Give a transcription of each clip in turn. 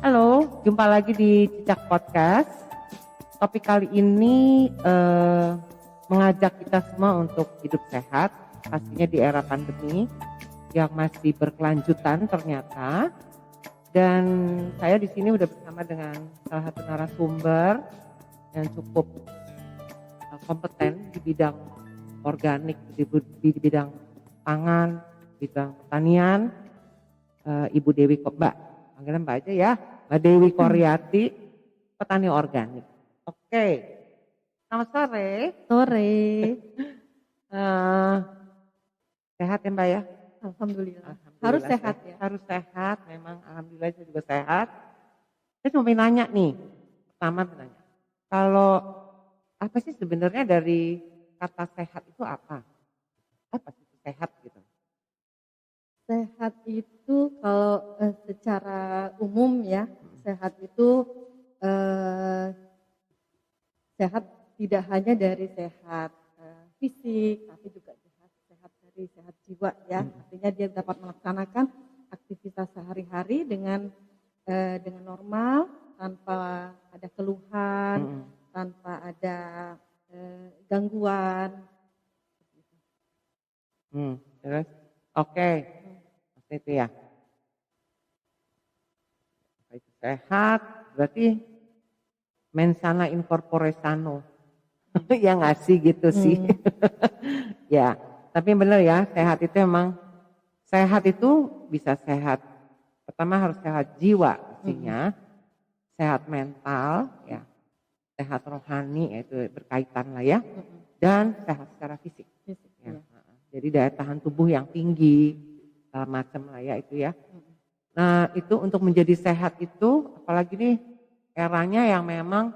Halo, jumpa lagi di Cicak Podcast. Topik kali ini mengajak kita semua untuk hidup sehat, pastinya di era pandemi yang masih berkelanjutan ternyata. Dan saya di sini udah bersama dengan salah satu narasumber yang cukup kompeten di bidang organik, di bidang pangan, bidang pertanian, Ibu Dewi Mbak, panggilan Mbak aja ya, Mbak Dewi Koryati, petani organik. Oke, selamat sore. Sore. Sehat ya Mbak ya? Alhamdulillah. Harus sehat ya. Harus sehat, memang alhamdulillah saya juga sehat. Saya cuma mau nanya nih, pertama nanya, kalau apa sih sebenarnya dari kata sehat itu apa? Apa sih sehat gitu? Sehat itu kalau secara umum ya, sehat itu sehat tidak hanya dari sehat fisik, tapi juga sehat dari sehat jiwa ya. Artinya dia dapat melaksanakan aktivitas sehari-hari dengan normal, tanpa ada keluhan, tanpa ada gangguan. Terus, oke. Itu ya. Itu sehat, berarti mensana in corpore sano. Ya nggak sih gitu sih. Ya, tapi benar ya, sehat itu emang, sehat itu bisa sehat. Pertama harus sehat jiwa pastinya, sehat mental ya, sehat rohani itu berkaitan lah ya, dan sehat secara fisik. Ya. Jadi daya tahan tubuh yang tinggi, macam lah ya itu ya. Nah itu untuk menjadi sehat itu, apalagi nih eranya yang memang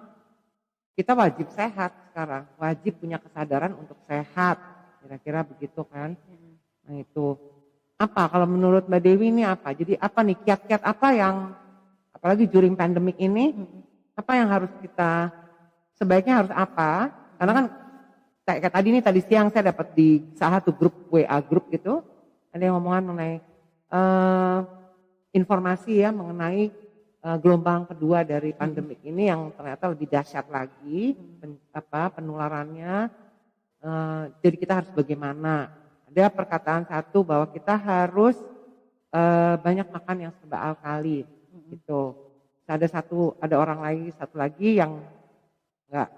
kita wajib sehat sekarang, wajib punya kesadaran untuk sehat, kira-kira begitu kan. Nah itu, apa kalau menurut Mbak Dewi ini apa? Jadi apa nih kiat-kiat apa yang, apalagi during pandemic ini, apa yang harus kita, sebaiknya harus apa? Karena kan kayak tadi nih, tadi siang saya dapat di salah satu grup WA grup gitu, ada yang ngomongan mengenai informasi ya mengenai gelombang kedua dari pandemik ini yang ternyata lebih dahsyat lagi penularannya. Jadi kita harus bagaimana? Ada perkataan satu bahwa kita harus banyak makan yang serba alkali gitu. Ada orang lagi satu lagi yang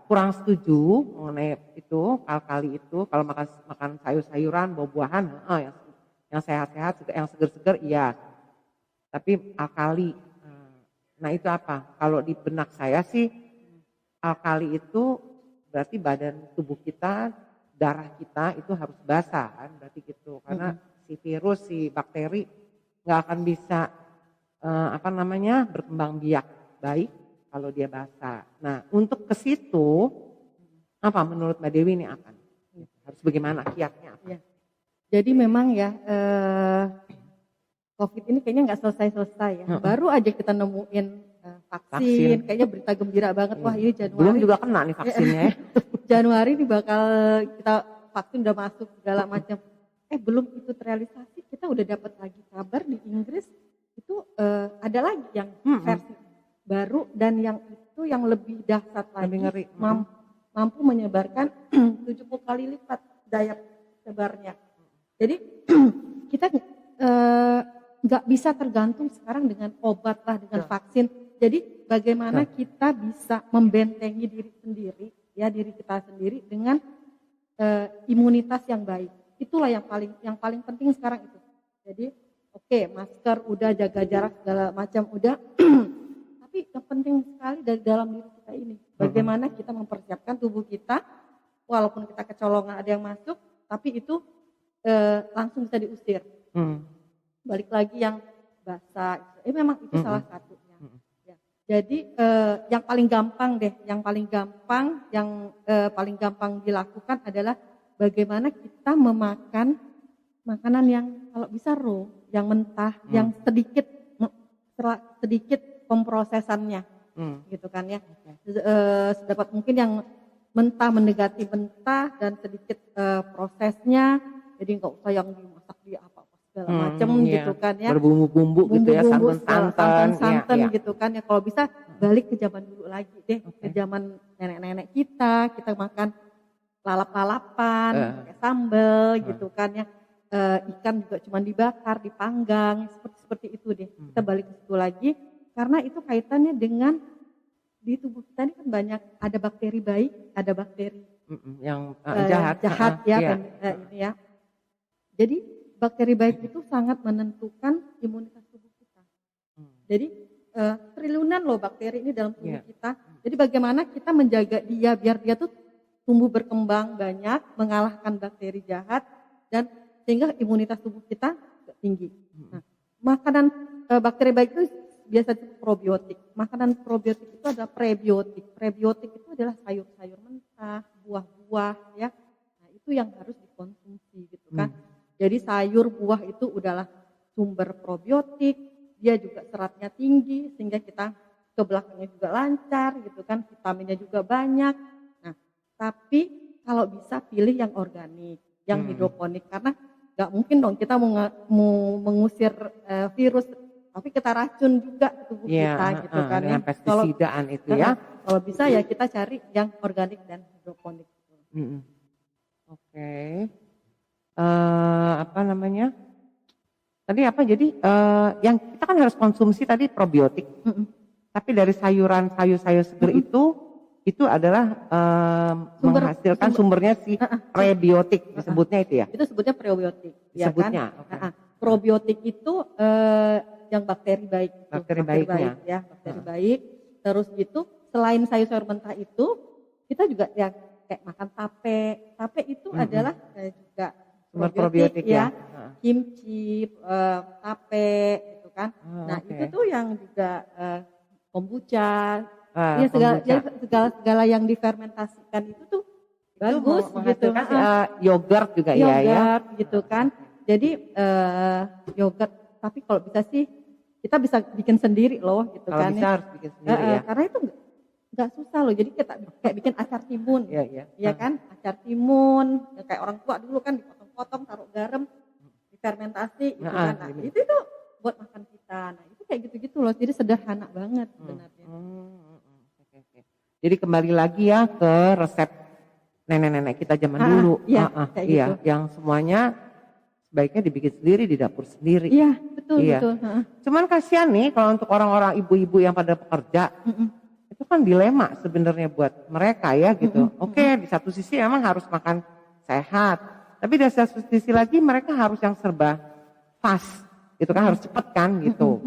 kurang setuju mengenai itu alkali itu. Kalau makan sayur-sayuran, buah-buahan, yang sehat-sehat, yang seger-seger, iya. Tapi alkali, nah itu apa? Kalau di benak saya sih, alkali itu berarti badan tubuh kita, darah kita itu harus basah kan, berarti gitu. Karena si virus, si bakteri nggak akan bisa berkembang biak baik kalau dia basah. Nah untuk ke situ, apa menurut Mbak Dewi ini apa? Harus bagaimana kiatnya apa? Ya. Jadi memang ya COVID ini kayaknya nggak selesai-selesai ya. Baru aja kita nemuin vaksin, kayaknya berita gembira banget. Wah ini Januari. Belum juga kena nih vaksinnya ya. Januari ini bakal kita vaksin udah masuk segala macam. Belum itu terrealisasi, kita udah dapat lagi kabar di Inggris itu ada lagi yang versi baru dan yang itu yang lebih dahsyat lagi, lebih ngeri. mampu menyebarkan 70 kali lipat daya sebarnya. Jadi kita nggak bisa tergantung sekarang dengan obat lah, dengan vaksin. Jadi bagaimana kita bisa membentengi diri sendiri, ya diri kita sendiri dengan imunitas yang baik. Itulah yang paling penting sekarang itu. Jadi oke, masker udah, jaga jarak segala macam udah. Tapi yang penting sekali dari dalam diri kita ini, bagaimana kita mempersiapkan tubuh kita, walaupun kita kecolongan ada yang masuk, tapi itu langsung bisa diusir. Balik lagi yang basah, memang itu salah satunya. Ya. Jadi yang paling gampang dilakukan adalah bagaimana kita memakan makanan yang kalau bisa raw, yang mentah, yang sedikit pemprosesannya, gitu kan ya. Sedapat mungkin yang mentah, mendekati mentah dan sedikit prosesnya. Jadi nggak usah yang dimasak di apa segala macam gitu kan ya. Berbumbu-bumbu gitu ya, Bumbu-bumbu segala santan-santan. santan-santan Iya. gitu kan ya. Kalau bisa balik ke zaman dulu lagi deh, Oke. ke zaman nenek-nenek kita makan lalap-lalapan, Eh. pakai sambal gitu kan ya. Ikan juga cuma dibakar, dipanggang, seperti itu deh. Kita balik ke situ lagi karena itu kaitannya dengan di tubuh kita ini kan banyak ada bakteri baik, ada bakteri Yang jahat. ya Iya. ini ya. Jadi bakteri baik itu sangat menentukan imunitas tubuh kita. Jadi triliunan loh bakteri ini dalam tubuh kita. Jadi bagaimana kita menjaga dia biar dia tuh tumbuh berkembang banyak, mengalahkan bakteri jahat dan sehingga imunitas tubuh kita tinggi. Nah, makanan bakteri baik itu biasa disebut probiotik. Makanan probiotik itu adalah prebiotik. Prebiotik itu adalah sayur-sayur mentah, buah-buah ya. Nah, itu yang harus dikonsumsi gitu kan. Jadi sayur, buah itu udahlah sumber probiotik, dia juga seratnya tinggi sehingga kita ke belakangnya juga lancar gitu kan, vitaminnya juga banyak. Nah, tapi kalau bisa pilih yang organik, yang hidroponik karena nggak mungkin dong kita mau mengusir virus tapi kita racun juga tubuh kita gitu kan ya. Dengan pestisidaan itu ya. Kalau bisa ya kita cari yang organik dan hidroponik. Oke. Apa namanya? Tadi apa? Jadi yang kita kan harus konsumsi tadi probiotik. Tapi dari sayuran sayur segar itu adalah menghasilkan sumbernya si prebiotik disebutnya itu ya. Itu sebutnya probiotik. Disebutnya. Ya kan? Probiotik itu yang bakteri baik. Bakteri baiknya. Bakteri baik. Terus gitu selain sayur-sayur mentah itu kita juga ya kayak makan tape. Tape itu adalah juga sumber probiotik ya. Kimchi, tape gitu kan. Nah, itu tuh yang juga kombucha. Ya segala yang difermentasikan itu tuh bagus gitu. Yogurt juga yogurt gitu kan. Jadi yogurt tapi kalau bisa sih kita bisa bikin sendiri loh gitu kalau kan. Bisa harus bikin sendiri ya. Karena itu nggak susah loh. Jadi kita kayak bikin acar timun. Iya kan? Acar timun kayak orang tua dulu kan dipotong-potong taruh garam difermentasi gitu kan. Nah, itu tuh buat makan kita. Nah, itu kayak gitu-gitu loh. Jadi sederhana banget sebenarnya. Jadi kembali lagi ya ke resep nenek-nenek kita zaman dulu. Gitu. Yang semuanya sebaiknya dibikin sendiri di dapur sendiri. Iya, betul. Cuman kasihan nih kalau untuk orang-orang ibu-ibu yang pada pekerja, itu kan dilema sebenarnya buat mereka ya gitu. Oke, di satu sisi emang harus makan sehat, tapi di satu sisi lagi mereka harus yang serba fast, gitu kan harus cepet kan gitu.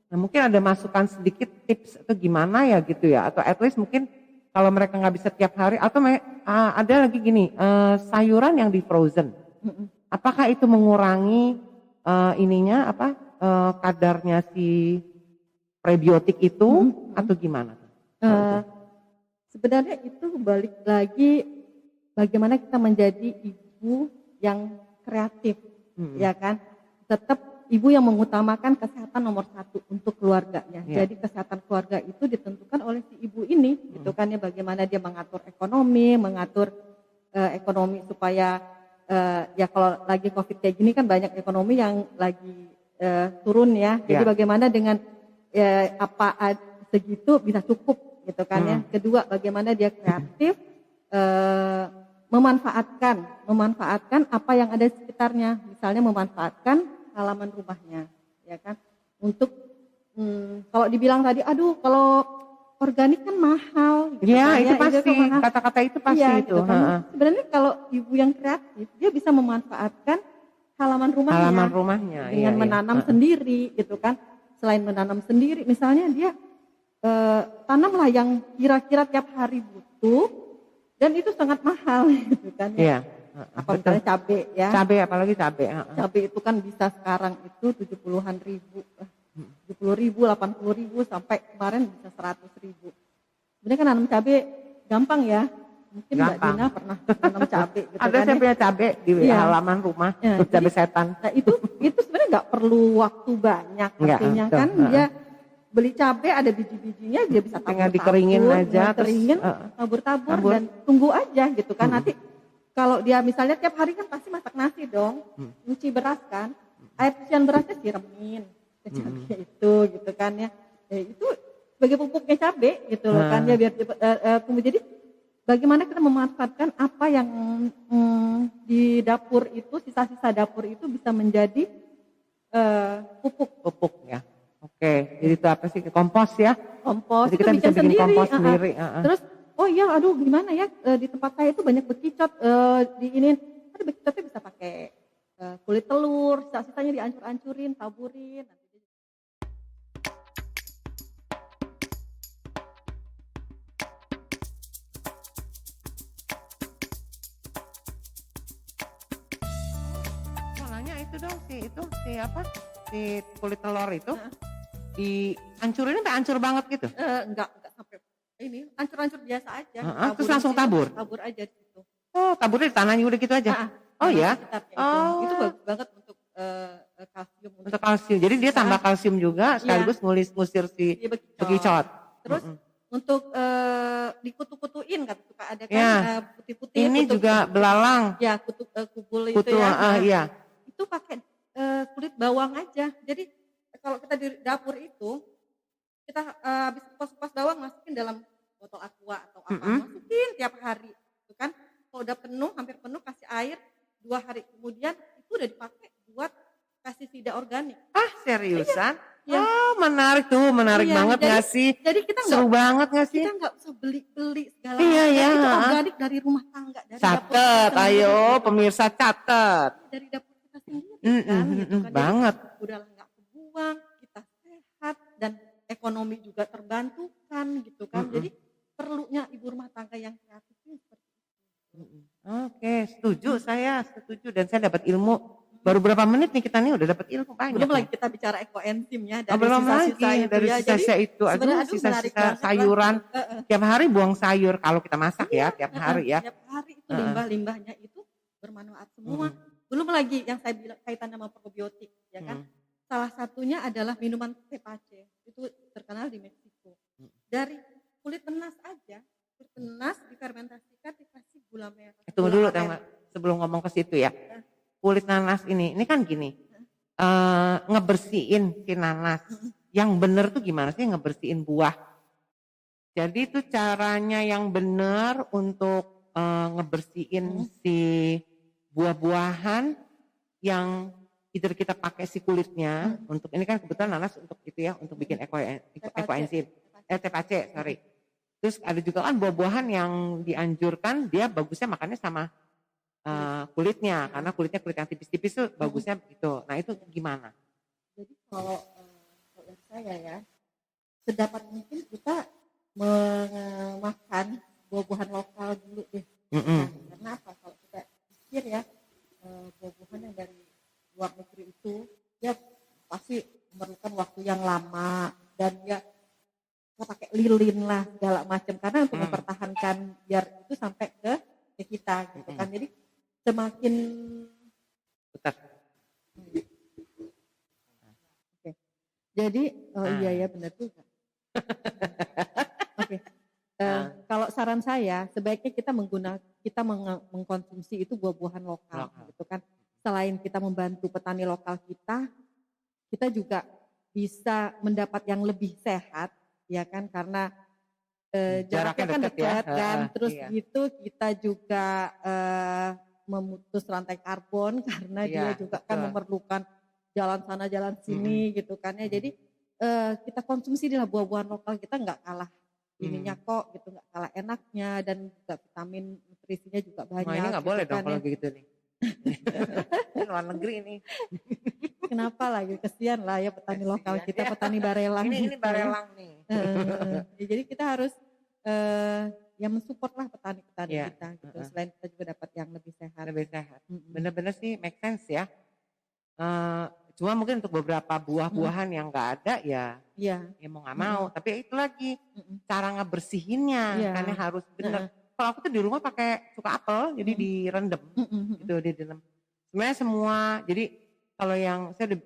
Nah mungkin ada masukan sedikit tips atau gimana ya gitu ya, atau at least mungkin kalau mereka nggak bisa tiap hari atau ada lagi gini sayuran yang di frozen, apakah itu mengurangi kadarnya si prebiotik itu atau gimana? Sebenarnya itu balik lagi bagaimana kita menjadi ibu yang kreatif, ya kan? Tetap ibu yang mengutamakan kesehatan nomor satu untuk keluarganya. Jadi kesehatan keluarga itu ditentukan oleh si ibu ini, gitu kan ya. Bagaimana dia mengatur ekonomi supaya ya kalau lagi COVID kayak gini kan banyak ekonomi yang lagi turun ya. Jadi bagaimana dengan segitu bisa cukup, gitu kan ya. Kedua, bagaimana dia kreatif memanfaatkan apa yang ada di sekitarnya. Misalnya memanfaatkan halaman rumahnya, ya kan, untuk kalau dibilang tadi, aduh kalau organik kan mahal, gitu ya, kan, itu pasti kata-kata itu pasti itu. Gitu kan. Sebenarnya kalau ibu yang kreatif, dia bisa memanfaatkan halaman rumahnya dengan menanam sendiri, gitu kan. Selain menanam sendiri, misalnya dia tanamlah yang kira-kira tiap hari butuh dan itu sangat mahal, gitu kan. Iya. Apa misalnya cabai ya. Apalagi cabai. Cabai itu kan bisa sekarang itu 70-an ribu, 70.000, 80.000 sampai kemarin bisa 100.000. Sebenarnya kan nanam cabai gampang ya. Mungkin Mbak Dina pernah nanam cabai gitu. Ada saya punya cabai di halaman rumah, cabai setan. Nah itu sebenarnya nggak perlu waktu banyak. Artinya kan dia beli cabai ada biji-bijinya, dia bisa tabur-tabur, dikeringin aja, tabur-tabur dan tunggu aja gitu kan. Nanti kalau dia misalnya tiap hari kan pasti masak nasi dong, nyuci beras kan. air cucian berasnya siramin ke cabai itu gitu kan ya. Itu sebagai pupuknya cabai gitu loh kan ya, biar cepet tumbuh. Jadi bagaimana kita memanfaatkan apa yang di dapur itu, sisa-sisa dapur itu bisa menjadi pupuk. Pupuk ya. Oke, jadi itu apa sih, kompos ya? Kompos Jadi itu kita bisa bikin sendiri. kompos sendiri. Terus oh iya, aduh gimana ya, di tempat saya itu banyak bekicot, diinin. Ada bekicotnya bisa pakai kulit telur, sisa-sisanya dihancur-hancurin, taburin. Malahnya itu dong, si apa? Si kulit telur itu dihancurin sampai hancur banget gitu. Enggak sampai ini, hancur-hancur biasa aja. Terus langsung tabur? Tabur aja di situ. Oh, taburnya di tanahnya udah gitu aja? Oh ya? Itu bagus banget untuk kalsium. Untuk kalsium. Jadi dia tambah kalsium juga sekaligus ngusir si bekicot. Terus untuk dikutu-kutuin kan suka ada kan putih-putih. Ini juga belalang. Ya, kubul itu ya. Iya. Itu pakai kulit bawang aja. Jadi kalau kita di dapur itu kita habis kupas-kupas bawang masukin dalam botol aqua atau apa, masukin tiap hari, itu kan. Kalau udah penuh, hampir penuh, kasih air 2 hari kemudian itu udah dipakai buat pestisida organik. Ah, seriusan? Iya. Oh, menarik banget nggak sih? Jadi kita seru banget nggak sih? Kita nggak usah beli segala Iya, itu organik dari rumah tangga, dari catet, ayo pemirsa catet. Dari dapur kita sendiri kan, gitu kan. Banget. Jadi, udahlah nggak kebuang, kita sehat dan ekonomi juga terbantukan gitu kan. Jadi perlunya ibu rumah tangga yang kreatif ini seperti itu. Oke, saya setuju dan saya dapat ilmu. Baru berapa menit nih kita nih udah dapat ilmu banyak. Belum lagi kita bicara ekoenzimnya dari belum sisa-sisa lagi, itu dari ya. sisa-sisa itu. Aduh, sisa-sisa sayuran. Tiap hari buang sayur kalau kita masak ya, tiap hari ya. Tiap hari itu limbah-limbahnya itu bermanfaat semua. Belum lagi yang saya bilang kaitan sama probiotik ya kan. Salah satunya adalah minuman tepache. Itu terkenal di Meksiko. Dari kulit nanas aja, kulit nanas difermentasikan dikasih gula merah. Tunggu dulu sebelum ngomong ke situ ya. Kulit nanas ini kan gini, ngebersihin si nanas. Yang bener tuh gimana sih ngebersihin buah? Jadi itu caranya yang bener untuk ngebersihin si buah-buahan yang either kita pakai si kulitnya untuk ini kan kebetulan nanas untuk itu ya, untuk bikin ekoenzim, TPC, sorry. Terus ada juga kan buah-buahan yang dianjurkan dia bagusnya makannya sama kulitnya, karena kulitnya kulit yang tipis-tipis tuh bagusnya begitu. Nah itu gimana? Jadi kalau dari saya ya, sedapat mungkin kita memakan buah-buahan lokal dulu deh. Karena apa? Kalau kita pikir ya, buah-buahan yang dari luar negeri itu ya pasti memerlukan waktu yang lama dan ya kita pakai lilin lah segala macam karena untuk mempertahankan biar itu sampai ke kita gitu kan. Jadi semakin Oke. Jadi iya ya benar juga. Oke. Kalau saran saya sebaiknya kita mengkonsumsi itu buah-buahan lokal gitu kan. Selain kita membantu petani lokal kita juga bisa mendapat yang lebih sehat ya kan karena jaraknya kan dekat kan. Terus gitu kita juga memutus rantai karbon karena dia juga kan memerlukan jalan sana jalan sini gitu kan ya. Jadi kita konsumsi lah buah-buahan lokal, kita nggak kalah ininya kok gitu, nggak kalah enaknya dan juga vitamin nutrisinya juga banyak. Ini nggak gitu boleh kan, dong kalau gitu nih. Luar negeri ini. Kenapa lagi kesian lah ya petani lokal kita, petani barelang. Ini barelang nih. Jadi kita harus ya mensupport lah petani-petani kita gitu. Selain kita juga dapat yang lebih sehat. Bener-bener sih make sense ya. Cuma mungkin untuk beberapa buah-buahan yang nggak ada ya mau nggak mau. Tapi itu lagi cara ngebersihinnya karena harus bener. Kalau aku tuh di rumah pakai cuka apel jadi direndam gitu direndam. Sebenarnya semua jadi kalau yang saya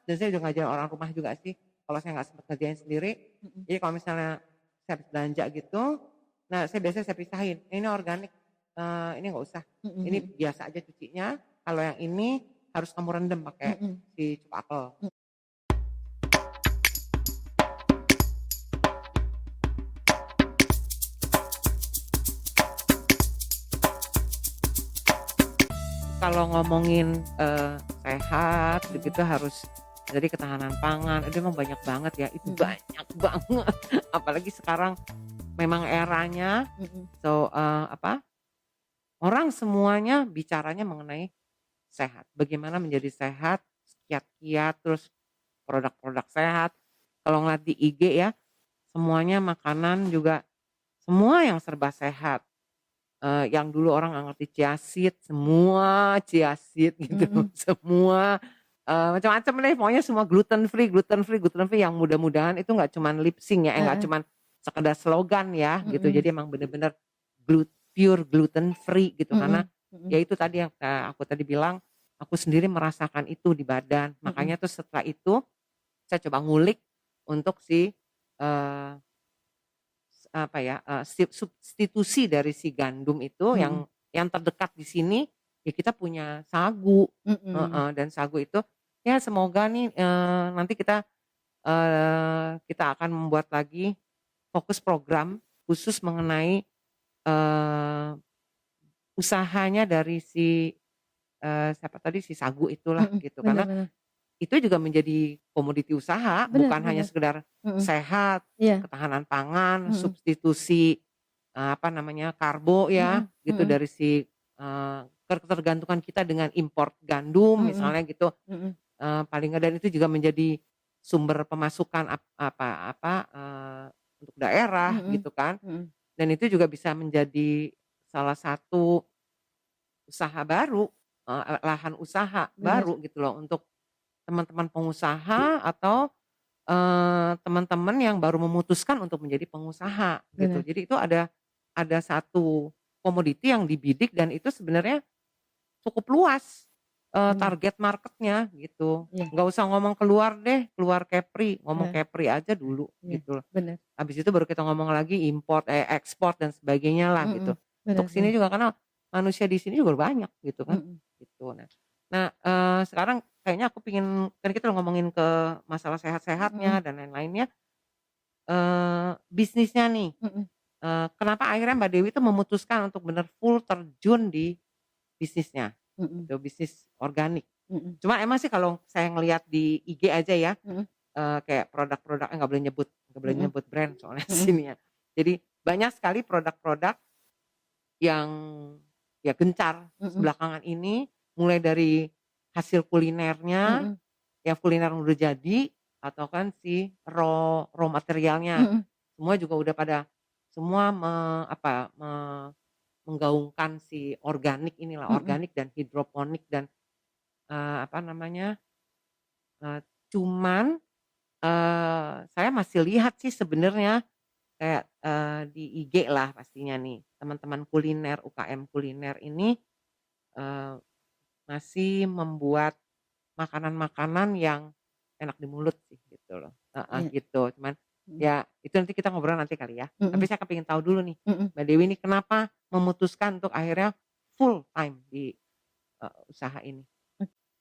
dan saya udah ngajarin orang rumah juga sih. Kalau saya nggak sempat ngerjain sendiri, jadi kalau misalnya saya habis belanja gitu, nah saya biasanya pisahin, ini organik, ini nggak usah, ini biasa aja cucinya. Kalau yang ini harus kamu rendam pakai Mhm. si cuka apel. Kalau ngomongin, sehat Mhm. begitu harus jadi ketahanan pangan, itu emang banyak banget ya, itu Mhm. banyak banget. Apalagi sekarang memang eranya, Mhm. orang semuanya bicaranya mengenai sehat. Bagaimana menjadi sehat, kiat-kiat, terus produk-produk sehat. Kalau ngeliat di IG ya, semuanya makanan juga semua yang serba sehat. Yang dulu orang nggak ngerti chia seed, semua chia seed gitu, Mhm. semua, macam-macam deh pokoknya semua gluten free gluten free gluten free yang mudah-mudahan itu nggak cuman lip sync ya, nggak Heeh. cuman sekedar slogan ya gitu. Mhm. Jadi emang bener-bener pure gluten free gitu karena Mhm. ya Mhm. itu tadi yang, aku tadi bilang, aku sendiri merasakan itu di badan. Mhm. Makanya tuh setelah itu saya coba ngulik untuk si, eee apa ya, substitusi dari si gandum itu Mhm. yang terdekat di sini, ya kita punya sagu, Mhm. heeh, dan sagu itu ya semoga nih, nanti kita akan membuat lagi fokus program khusus mengenai, eee, usahanya dari si, siapa tadi, si sagu itulah Mhm. gitu. Bener Karena bener. itu juga menjadi komoditi usaha, Bener bukan hanya bener. sekedar Mhm. sehat, Iya. ketahanan pangan, Mhm. substitusi, apa namanya, karbo ya, Mhm. gitu Mhm. dari si, ketergantungan kita dengan import gandum Mhm. misalnya gitu, Mhm. paling nggak dan itu juga menjadi sumber pemasukan untuk daerah Mhm. gitu kan. Mhm. Dan itu juga bisa menjadi salah satu usaha baru, lahan usaha Bener. baru gitu loh untuk teman-teman pengusaha atau, teman-teman yang baru memutuskan untuk menjadi pengusaha gitu. Bener. Jadi itu ada satu komoditi yang dibidik dan itu sebenarnya cukup luas, Bener. target marketnya gitu. Iya. Nggak usah ngomong keluar deh, keluar Kepri, ngomong Heeh. Kepri aja dulu Iya. gitu loh. Bener. Habis itu baru kita ngomong lagi ekspor dan sebagainya lah gitu. Mhm. Untuk Bener sini bener. juga karena manusia di sini juga banyak gitu kan, Mhm. gitu. Sekarang kayaknya aku pengen kan kita ngomongin ke masalah Mhm. sehat-sehatnya dan lain-lainnya, bisnisnya nih, Mhm. kenapa akhirnya Mbak Dewi tuh memutuskan untuk bener full terjun di bisnisnya, Mhm. gitu, bisnis organik. Mhm. Cuma emang sih kalau saya ngelihat di IG aja ya, Mhm. kayak produk-produknya nggak boleh Mhm. nyebut brand soalnya di Mhm. sini ya. Jadi banyak sekali produk-produk yang ya gencar Mhm. belakangan ini, mulai dari hasil kulinernya, Mhm. yang kuliner udah jadi, atau kan si raw materialnya. Mhm. Semua juga udah pada semua menggaungkan si organik inilah, Mhm. organik dan hidroponik dan, apa namanya, eee, cuman, saya masih lihat sih sebenarnya kayak, di IG lah pastinya nih, teman-teman kuliner, UKM kuliner ini, eee, masih membuat makanan-makanan yang enak di mulut sih gitu loh, heeh, Iya. gitu. Cuman Mhm. ya itu nanti kita ngobrol nanti kali ya. Tapi Mhm. saya kepengin tahu dulu nih, Mhm. Mbak Dewi ini kenapa memutuskan untuk akhirnya full time di, usaha ini?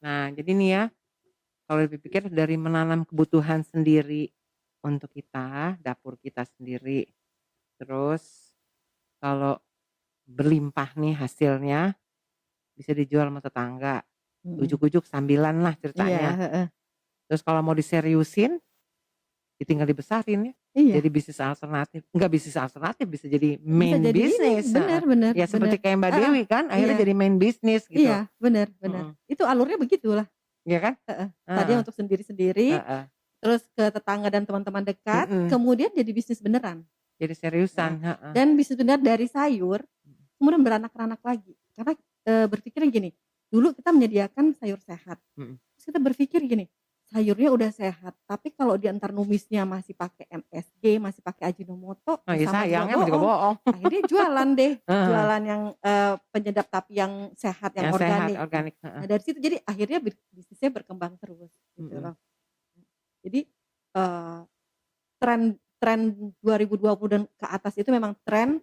Nah jadi nih ya, kalau dipikir dari menanam kebutuhan sendiri untuk kita, dapur kita sendiri, terus kalau berlimpah nih hasilnya bisa dijual sama tetangga, Mhm. ujug-ujug sambilan lah Iya, ceritanya. heeh. Terus kalau mau diseriusin, ya tinggal dibesarin ya, Iya. jadi bisnis alternatif. Enggak bisnis alternatif, bisa jadi Bisa main jadi ini, bisnis, heeh. bener bener Ya bener. seperti kayak Mbak Heeh. Dewi kan Iya. akhirnya jadi main bisnis gitu, Iya, bener bener. mhm, Itu alurnya begitulah. iya kan? Heeh. Tadinya Heeh untuk sendiri-sendiri, heeh, terus ke tetangga dan teman-teman dekat, mhm, kemudian jadi bisnis beneran. jadi seriusan, Heeh. heeh, Dan bisnis beneran dari sayur, kemudian beranak-ranak lagi. Karena, berpikirnya gini, dulu kita menyediakan sayur sehat, mhm. terus kita berpikir gini, sayurnya udah sehat, tapi kalau di antar numisnya masih pakai MSG, masih pakai Ajinomoto, Oh ya ya sama juga sayang emang juga bohong. bohong. Akhirnya jualan deh, Heeh, jualan yang, penyedap tapi yang sehat, yang yang sehat, organik. Nah organik, heeh, nah dari situ jadi akhirnya bisnisnya berkembang terus, gitu mhm. loh. Jadi, eee, tren tren 2020 dan ke atas itu memang tren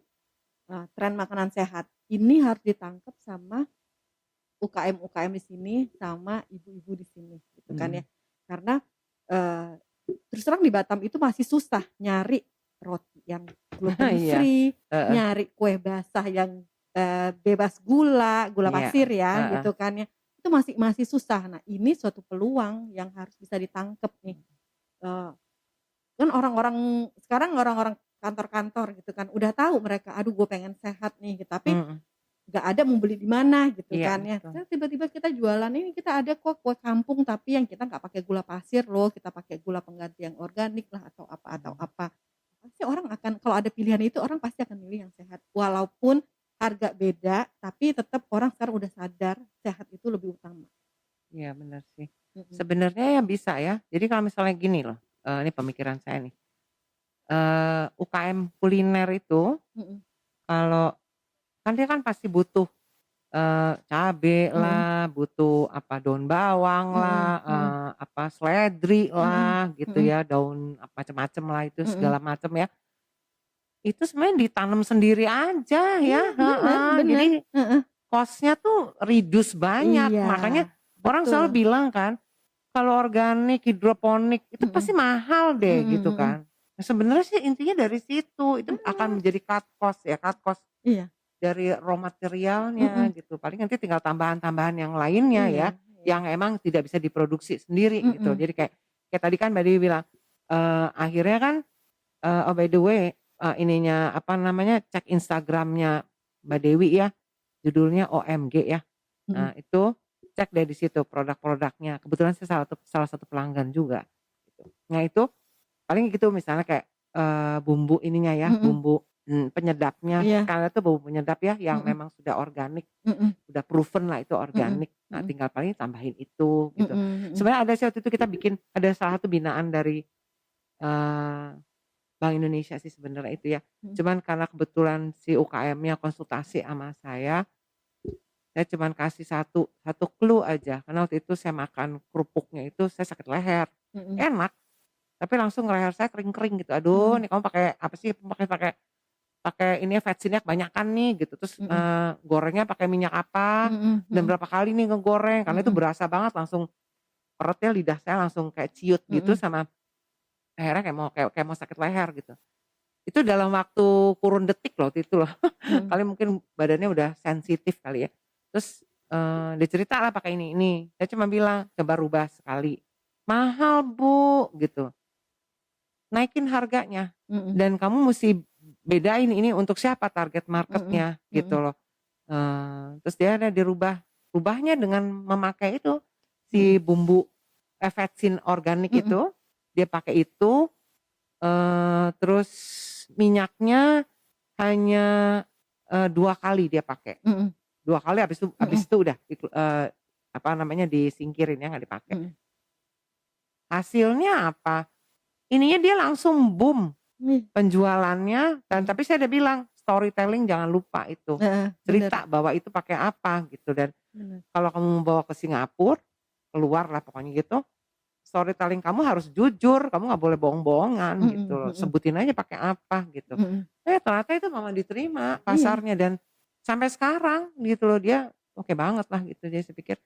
makanan sehat. Ini harus ditangkap sama UKM-UKM di sini sama ibu-ibu di sini gitu kan ya. Mhm. Karena eh, terus terang di Batam itu masih susah nyari roti yang gluten Iya, free, heeh, nyari kue basah yang bebas gula, gula iya, pasir ya heeh. gitu kan ya. Itu masih masih susah. Nah, ini suatu peluang yang harus bisa ditangkep nih. Eh, Kan orang-orang sekarang orang-orang kantor-kantor gitu kan udah tahu mereka, aduh gue pengen sehat nih gitu, tapi Mhm, nggak ada mau beli di mana gitu iya kan ya. betul. Terus tiba-tiba kita jualan ini kita ada kok kue kampung tapi yang kita nggak pakai gula pasir loh, kita pakai gula pengganti yang organik lah atau apa atau Mhm. apa. Pasti orang akan kalau ada pilihan itu orang pasti akan milih yang sehat. Walaupun harga beda tapi tetap orang sekarang udah sadar sehat itu lebih utama. Iya benar sih. Mhm, Sebenarnya ya bisa ya, jadi kalau misalnya gini loh, ini pemikiran saya nih, UKM kuliner itu mhm, kalau kan dia kan pasti butuh, cabe mhm, lah, butuh apa, daun bawang lah, mhm, mhm, apa, seledri mhm, lah gitu mhm, ya, daun macem-macem lah itu mhm. segala macem ya. Itu sebenarnya ditanam sendiri aja ya, Iya, bener heeh, bener, jadi heeh. cost-nya tuh reduce banyak, Iya, makanya orang betul. selalu bilang kan, kalau organik, hidroponik itu pasti Mhm, mahal deh mhm, gitu mhm. kan. Nah sebenarnya sih intinya dari situ, itu akan Bener, menjadi cut cost ya, cut cost iya, dari raw materialnya mhm, gitu, paling nanti tinggal tambahan-tambahan yang lainnya ya, iya iya, yang emang tidak bisa diproduksi sendiri gitu. mhm, Jadi kayak kayak tadi kan Mbak Dewi bilang, akhirnya kan, oh by the way, ininya apa namanya, cek Instagram-nya Mbak Dewi ya, judulnya OMG ya. mhm, Nah itu cek deh di situ produk-produknya, kebetulan saya salah satu pelanggan juga gitu. Nah itu paling gitu misalnya kayak, bumbu ininya ya, mhm, bumbu, penyedapnya, iya, kan itu bumbu penyedap ya yang mhm, memang sudah organik, mhm, udah proven lah itu mhm, organik. Nah mhm, tinggal paling tambahin itu mhm, gitu. mhm, Sebenarnya ada sih waktu itu kita bikin ada salah satu binaan dari, eee, Bank Indonesia sih sebenarnya itu ya. mhm, Cuman karena kebetulan si UKM-nya konsultasi sama saya cuman kasih satu satu clue aja, karena waktu itu saya makan kerupuknya itu saya sakit leher. mhm, Enak, tapi langsung leher saya kering-kering gitu, "Aduh mhm, nih kamu pakai apa sih, pakai pakai pakai ini ya vetsinnya kebanyakan nih," gitu. Terus, mhm, gorengnya pakai minyak apa, mhm, dan mhm, berapa kali nih ngegoreng, karena itu mhm, berasa banget langsung perutnya, lidah saya langsung kayak ciut gitu mhm, sama lehernya kayak mau sakit leher gitu. Itu dalam waktu kurun detik loh waktu itu loh. mhm, Kali mungkin badannya udah sensitif kali ya. Terus, dia cerita lah pakai ini. Saya cuma bilang, "Coba rubah sekali." "Mahal Bu," gitu, "naikin harganya mhm, dan kamu musti bedain ini untuk siapa target mhm, market-nya," gitu mhm, loh. Terus dia ada rubahnya dengan memakai itu, si mhm, bumbu vetsin organik mhm, itu, dia pakai itu, terus minyaknya hanya, 2 kali dia pakai. mhm, 2 kali habis mhm, itu udah apa namanya, disingkirin ya, nggak dipakai. mhm, Hasilnya apa, ininya dia langsung boom iya, penjualannya dan mhm, tapi saya udah bilang, storytelling jangan lupa itu, heeh, bener cerita bahwa itu pakai apa gitu dan bener, kalau kamu mau bawa ke Singapura, keluar lah pokoknya gitu, storytelling kamu harus jujur, kamu nggak boleh bohong-bohongan gitu mhm, loh, mhm, sebutin aja pakai apa gitu. mhm, Ternyata itu malah diterima iya, pasarnya dan sampai sekarang gitu loh dia oke banget lah gitu. Jadi saya pikir,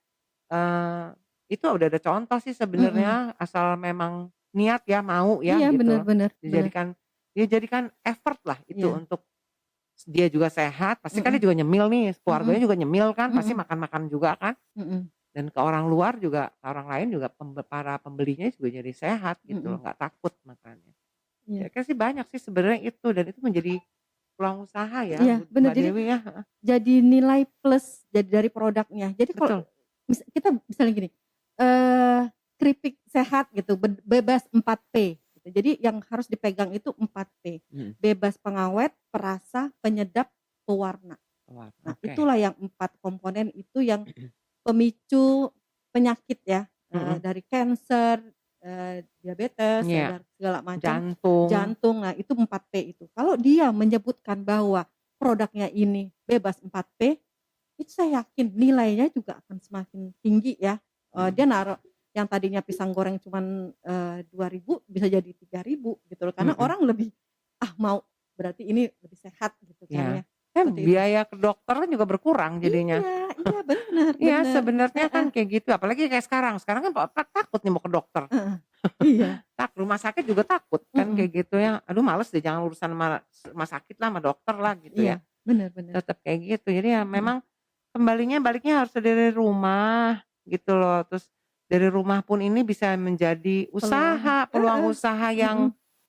eee, itu udah ada contoh sih mhm, sebenarnya asal memang niat ya, mau ya iya, bener gitu. bener bener, Dijadikan dijadikan effort lah itu iya, untuk dia juga sehat, pasti kan mhm, dia juga nyemil nih, keluarganya mhm, juga nyemil kan, pasti mhm, makan-makan juga kan. mhm, Dan ke orang luar juga, ke orang lain juga para pembelinya juga jadi sehat gitu loh, mhm, nggak takut makannya. iya. Kira-kira sih banyak sih sebenarnya itu dan itu menjadi peluang usaha ya Iya, bener. Mbak Jadi Dewi ya, heeh, jadi nilai plus jadi dari produknya. Jadi kalau betul, kita misalnya gini, eee, keripik sehat gitu, bebas 4P gitu. Jadi yang harus dipegang itu 4P, mhm, bebas pengawet, perasa, penyedap, pewarna. wah Nah, oke, itulah yang 4 komponen itu yang pemicu penyakit ya, mhm, dari kanker, diabetes, iya, dan segala macam, jantung, jantung. Nah, itu 4P itu. Kalau dia menyebutkan bahwa produknya ini bebas 4P, itu saya yakin nilainya juga akan semakin tinggi ya. mhm, Dia naruh yang tadinya pisang goreng cuman, 2.000 bisa jadi 3.000 gitu loh, karena mhm, orang lebih, "Ah, mau berarti ini lebih sehat," gitu kan iya. ya, seperti itu. Biaya ke dokter kan juga berkurang jadinya. Iya Iya benar Iya benar. sebenarnya kan Heeh, kayak gitu, apalagi kayak sekarang. Sekarang kan takut nih mau ke dokter. heeh. Iya. Rumah sakit juga takut kan Mhm. kayak gitu ya. Aduh males deh jangan urusan sama rumah sakit lah, sama dokter lah gitu Iya, ya. benar benar. Tetap kayak gitu. Jadi ya Mhm. memang baliknya harus dari rumah gitu loh. Terus dari rumah pun ini bisa menjadi Peluang peluang heeh, usaha mhm. yang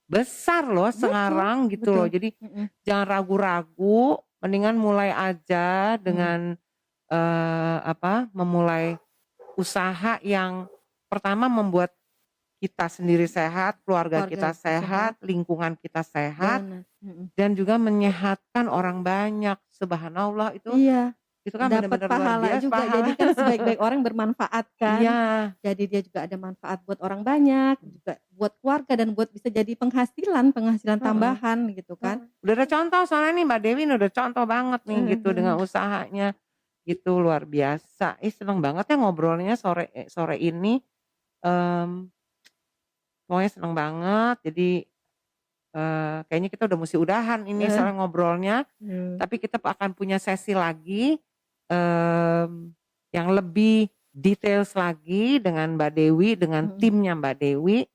besar loh Betul sekarang gitu loh. betul. Jadi Mhm jangan ragu-ragu, mendingan mulai aja mhm. dengan memulai usaha yang pertama membuat kita sendiri sehat, keluarga Keluarga kita sehat, sehat, lingkungan kita sehat, benar. Mhm. dan juga menyehatkan orang banyak. Subhanallah Iya. itu kan Dapat benar-benar luar pahala biasa juga, jadi pahala. kan sebaik-baik orang bermanfaat kan. Iya, Jadi dia juga ada manfaat buat orang banyak, juga buat keluarga dan buat bisa jadi penghasilan penghasilan heeh, tambahan gitu kan. heeh. Udah ada contoh soalnya nih Mbak Dewi nih udah contoh banget nih Heeh gitu dengan heeh. usahanya, gitu luar biasa. Seneng banget ya ngobrolnya sore ini, mmm, pokoknya seneng banget jadi, kayaknya kita udah musti udahan ini Heeh. soalnya ngobrolnya. Mmm. Tapi kita akan punya sesi lagi, mmm, yang lebih details lagi dengan Mbak Dewi, dengan Mhm. timnya Mbak Dewi.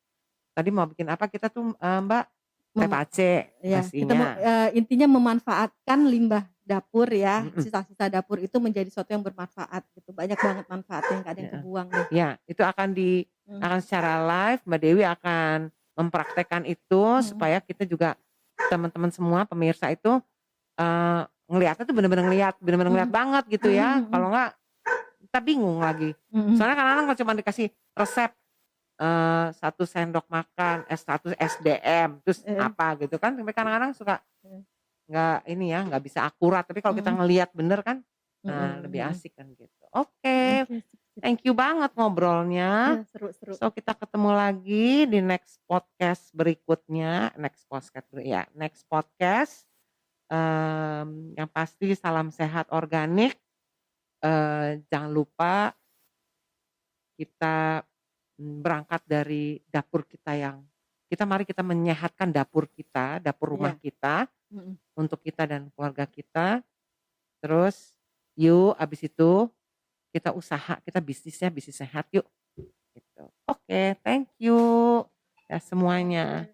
Tadi mau bikin apa kita tuh, Mbak? Mem Pace Ya, kita pastinya, intinya memanfaatkan limbah dapur ya, mhm, sisa-sisa dapur itu menjadi sesuatu yang bermanfaat gitu, banyak banget manfaatnya, nggak ada yang heeh. kebuang deh. Iya, itu Mmm. akan secara live, Mbak Dewi akan mempraktekkan itu Mhm. supaya kita juga teman-teman semua pemirsa itu, ngelihatnya tuh bener-bener ngelihat Mhm. banget gitu Mhm ya, mhm. kalau enggak kita bingung lagi. Mhm. Soalnya kadang-kadang kalau cuma dikasih resep 1 sendok makan, 1 SDM, terus Heeh. apa gitu kan, sampai kadang-kadang suka Heeh. nggak ini ya, nggak bisa akurat, tapi kalau kita Mhm. ngelihat bener kan, nah Mhm lebih mhm. asik kan gitu. Oke, Oke, sip sip. thank you banget ngobrolnya. Iya, seru seru. So kita ketemu lagi di next podcast berikutnya, next podcast, yang pasti salam sehat organik, jangan lupa kita berangkat dari dapur kita mari kita menyehatkan dapur kita, dapur rumah Iya. kita, Mhm. untuk kita dan keluarga kita, terus yuk abis itu kita usaha, kita bisnisnya bisnis sehat yuk, gitu. Oke, thank you ya semuanya.